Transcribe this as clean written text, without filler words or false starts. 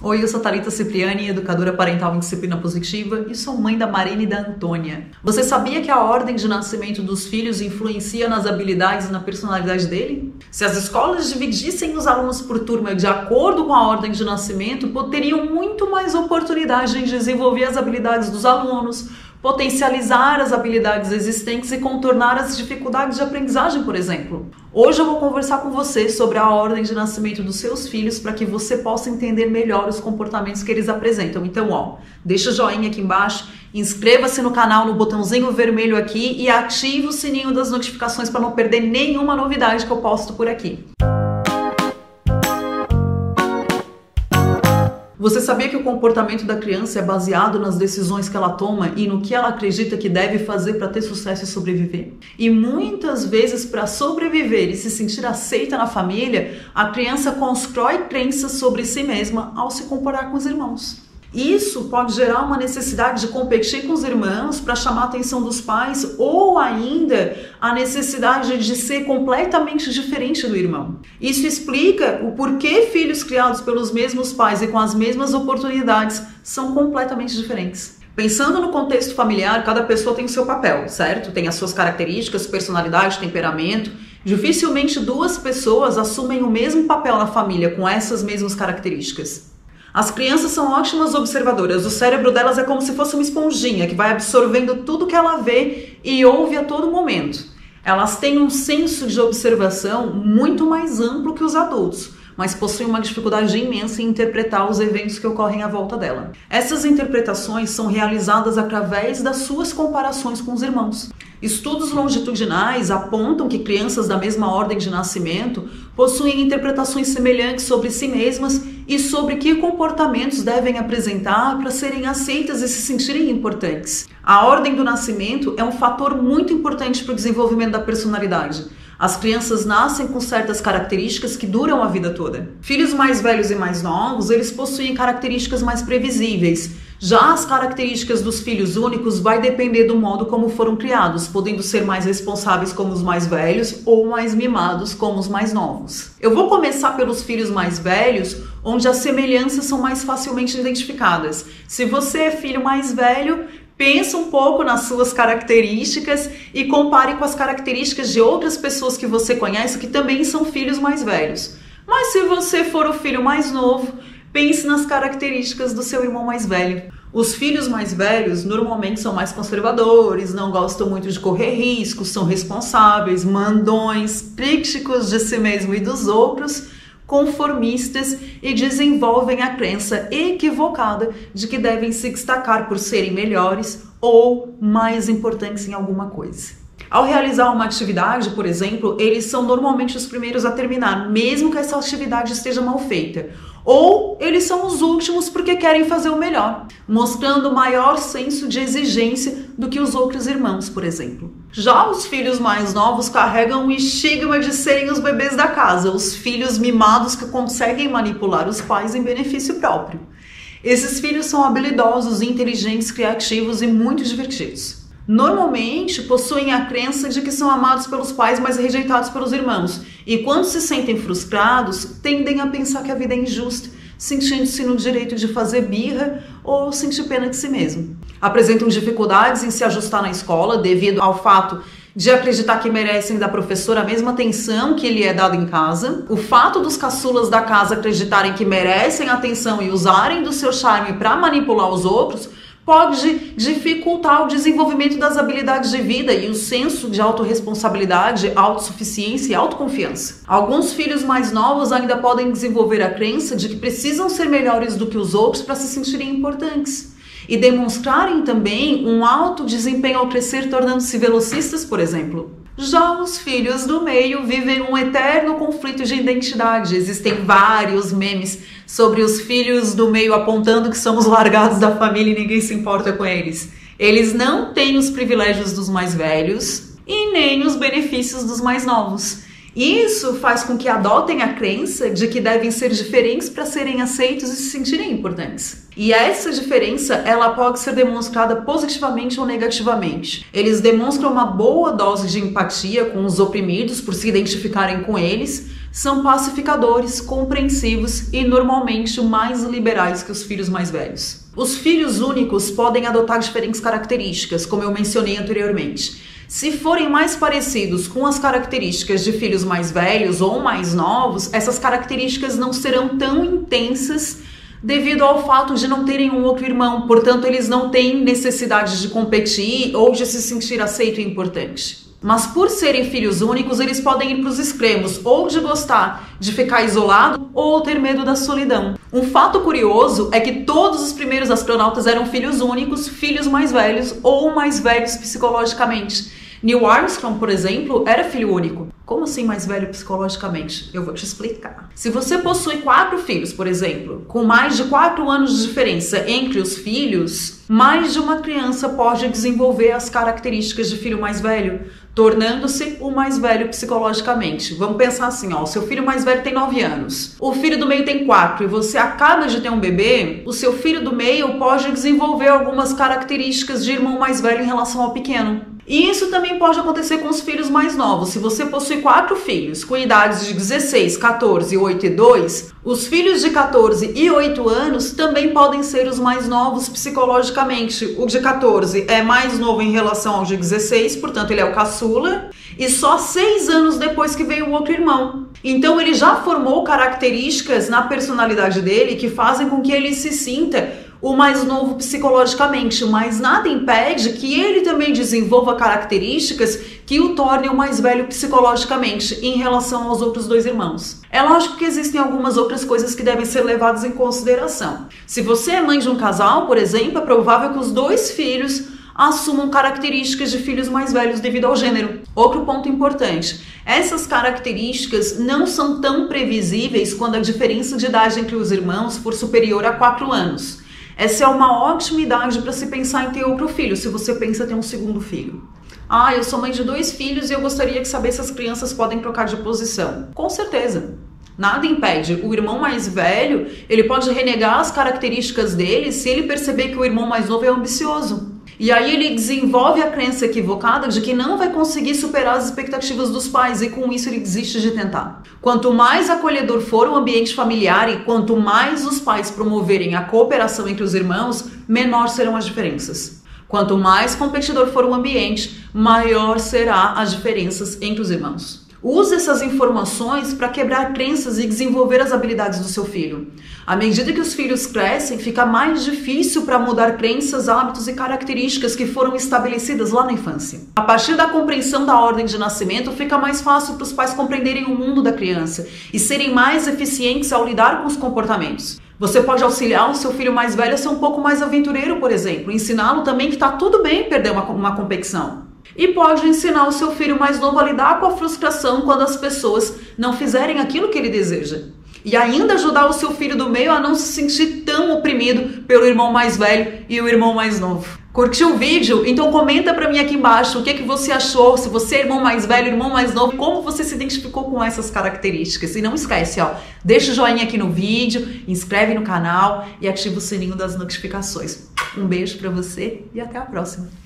Oi, eu sou Thalita Cipriani, educadora parental em disciplina positiva e sou mãe da Marina e da Antônia. Você sabia que a ordem de nascimento dos filhos influencia nas habilidades e na personalidade dele? Se as escolas dividissem os alunos por turma de acordo com a ordem de nascimento, teriam muito mais oportunidade em desenvolver as habilidades dos alunos, potencializar as habilidades existentes e contornar as dificuldades de aprendizagem, por exemplo. Hoje eu vou conversar com você sobre a ordem de nascimento dos seus filhos para que você possa entender melhor os comportamentos que eles apresentam. Então, deixa o joinha aqui embaixo, inscreva-se no canal no botãozinho vermelho aqui e ative o sininho das notificações para não perder nenhuma novidade que eu posto por aqui. Você sabia que o comportamento da criança é baseado nas decisões que ela toma e no que ela acredita que deve fazer para ter sucesso e sobreviver? E muitas vezes, para sobreviver e se sentir aceita na família, a criança constrói crenças sobre si mesma ao se comparar com os irmãos. Isso pode gerar uma necessidade de competir com os irmãos para chamar a atenção dos pais ou ainda a necessidade de ser completamente diferente do irmão. Isso explica o porquê filhos criados pelos mesmos pais e com as mesmas oportunidades são completamente diferentes. Pensando no contexto familiar, cada pessoa tem o seu papel, certo? Tem as suas características, personalidade, temperamento. Dificilmente duas pessoas assumem o mesmo papel na família com essas mesmas características. As crianças são ótimas observadoras, o cérebro delas é como se fosse uma esponjinha que vai absorvendo tudo que ela vê e ouve a todo momento. Elas têm um senso de observação muito mais amplo que os adultos, mas possuem uma dificuldade imensa em interpretar os eventos que ocorrem à volta dela. Essas interpretações são realizadas através das suas comparações com os irmãos. Estudos longitudinais apontam que crianças da mesma ordem de nascimento possuem interpretações semelhantes sobre si mesmas e sobre que comportamentos devem apresentar para serem aceitas e se sentirem importantes. A ordem do nascimento é um fator muito importante para o desenvolvimento da personalidade. As crianças nascem com certas características que duram a vida toda. Filhos mais velhos e mais novos, eles possuem características mais previsíveis. Já as características dos filhos únicos vai depender do modo como foram criados, podendo ser mais responsáveis como os mais velhos ou mais mimados como os mais novos. Eu vou começar pelos filhos mais velhos, onde as semelhanças são mais facilmente identificadas. Se você é filho mais velho, pense um pouco nas suas características e compare com as características de outras pessoas que você conhece que também são filhos mais velhos. Mas se você for o filho mais novo, pense nas características do seu irmão mais velho. Os filhos mais velhos normalmente são mais conservadores, não gostam muito de correr riscos, são responsáveis, mandões, críticos de si mesmo e dos outros, conformistas e desenvolvem a crença equivocada de que devem se destacar por serem melhores ou mais importantes em alguma coisa. Ao realizar uma atividade, por exemplo, eles são normalmente os primeiros a terminar, mesmo que essa atividade esteja mal feita. Ou eles são os últimos porque querem fazer o melhor, mostrando maior senso de exigência do que os outros irmãos, por exemplo. Já os filhos mais novos carregam o estigma de serem os bebês da casa, os filhos mimados que conseguem manipular os pais em benefício próprio. Esses filhos são habilidosos, inteligentes, criativos e muito divertidos. Normalmente possuem a crença de que são amados pelos pais, mas rejeitados pelos irmãos. E quando se sentem frustrados, tendem a pensar que a vida é injusta, sentindo-se no direito de fazer birra ou sentir pena de si mesmo. Apresentam dificuldades em se ajustar na escola devido ao fato de acreditar que merecem da professora a mesma atenção que lhe é dada em casa. O fato dos caçulas da casa acreditarem que merecem atenção e usarem do seu charme para manipular os outros pode dificultar o desenvolvimento das habilidades de vida e o senso de autorresponsabilidade, autossuficiência e autoconfiança. Alguns filhos mais novos ainda podem desenvolver a crença de que precisam ser melhores do que os outros para se sentirem importantes e demonstrarem também um alto desempenho ao crescer, tornando-se velocistas, por exemplo. Já os filhos do meio vivem um eterno conflito de identidade. Existem vários memes sobre os filhos do meio apontando que são os largados da família e ninguém se importa com eles. Eles não têm os privilégios dos mais velhos e nem os benefícios dos mais novos. Isso faz com que adotem a crença de que devem ser diferentes para serem aceitos e se sentirem importantes. E essa diferença, ela pode ser demonstrada positivamente ou negativamente. Eles demonstram uma boa dose de empatia com os oprimidos por se identificarem com eles, são pacificadores, compreensivos e normalmente mais liberais que os filhos mais velhos. Os filhos únicos podem adotar diferentes características, como eu mencionei anteriormente. Se forem mais parecidos com as características de filhos mais velhos ou mais novos, essas características não serão tão intensas devido ao fato de não terem um outro irmão. Portanto, eles não têm necessidade de competir ou de se sentir aceito e importante. Mas por serem filhos únicos, eles podem ir para os extremos, ou de gostar de ficar isolado, ou ter medo da solidão. Um fato curioso é que todos os primeiros astronautas eram filhos únicos, filhos mais velhos ou mais velhos psicologicamente. Neil Armstrong, por exemplo, era filho único. Como assim mais velho psicologicamente? Eu vou te explicar. Se você possui 4 filhos, por exemplo, com mais de 4 anos de diferença entre os filhos, mais de uma criança pode desenvolver as características de filho mais velho, tornando-se o mais velho psicologicamente. Vamos pensar assim, ó, o seu filho mais velho tem 9 anos, o filho do meio tem 4 e você acaba de ter um bebê, o seu filho do meio pode desenvolver algumas características de irmão mais velho em relação ao pequeno. E isso também pode acontecer com os filhos mais novos. Se você possui 4 filhos com idades de 16, 14, 8 e 2, os filhos de 14 e 8 anos também podem ser os mais novos psicologicamente. O de 14 é mais novo em relação ao de 16, portanto ele é o caçula, e só 6 anos depois que veio o outro irmão. Então ele já formou características na personalidade dele que fazem com que ele se sinta o mais novo psicologicamente, mas nada impede que ele também desenvolva características que o tornem o mais velho psicologicamente em relação aos outros 2 irmãos. É lógico que existem algumas outras coisas que devem ser levadas em consideração. Se você é mãe de um casal, por exemplo, é provável que os 2 filhos assumam características de filhos mais velhos devido ao gênero. Outro ponto importante, essas características não são tão previsíveis quando a diferença de idade entre os irmãos for superior a 4 anos. Essa é uma ótima idade para se pensar em ter outro filho, se você pensa em ter um segundo filho. Ah, eu sou mãe de 2 filhos e eu gostaria de saber se as crianças podem trocar de posição. Com certeza. Nada impede. O irmão mais velho, ele pode renegar as características dele se ele perceber que o irmão mais novo é ambicioso. E aí ele desenvolve a crença equivocada de que não vai conseguir superar as expectativas dos pais e com isso ele desiste de tentar. Quanto mais acolhedor for o ambiente familiar e quanto mais os pais promoverem a cooperação entre os irmãos, menor serão as diferenças. Quanto mais competidor for o ambiente, maior será as diferenças entre os irmãos. Use essas informações para quebrar crenças e desenvolver as habilidades do seu filho. À medida que os filhos crescem, fica mais difícil para mudar crenças, hábitos e características que foram estabelecidas lá na infância. A partir da compreensão da ordem de nascimento, fica mais fácil para os pais compreenderem o mundo da criança e serem mais eficientes ao lidar com os comportamentos. Você pode auxiliar o seu filho mais velho a ser um pouco mais aventureiro, por exemplo, ensiná-lo também que está tudo bem perder uma competição. E pode ensinar o seu filho mais novo a lidar com a frustração quando as pessoas não fizerem aquilo que ele deseja. E ainda ajudar o seu filho do meio a não se sentir tão oprimido pelo irmão mais velho e o irmão mais novo. Curtiu o vídeo? Então comenta pra mim aqui embaixo o que você achou, se você é irmão mais velho, irmão mais novo, como você se identificou com essas características. E não esquece, ó, deixa o joinha aqui no vídeo, inscreve no canal e ativa o sininho das notificações. Um beijo pra você e até a próxima.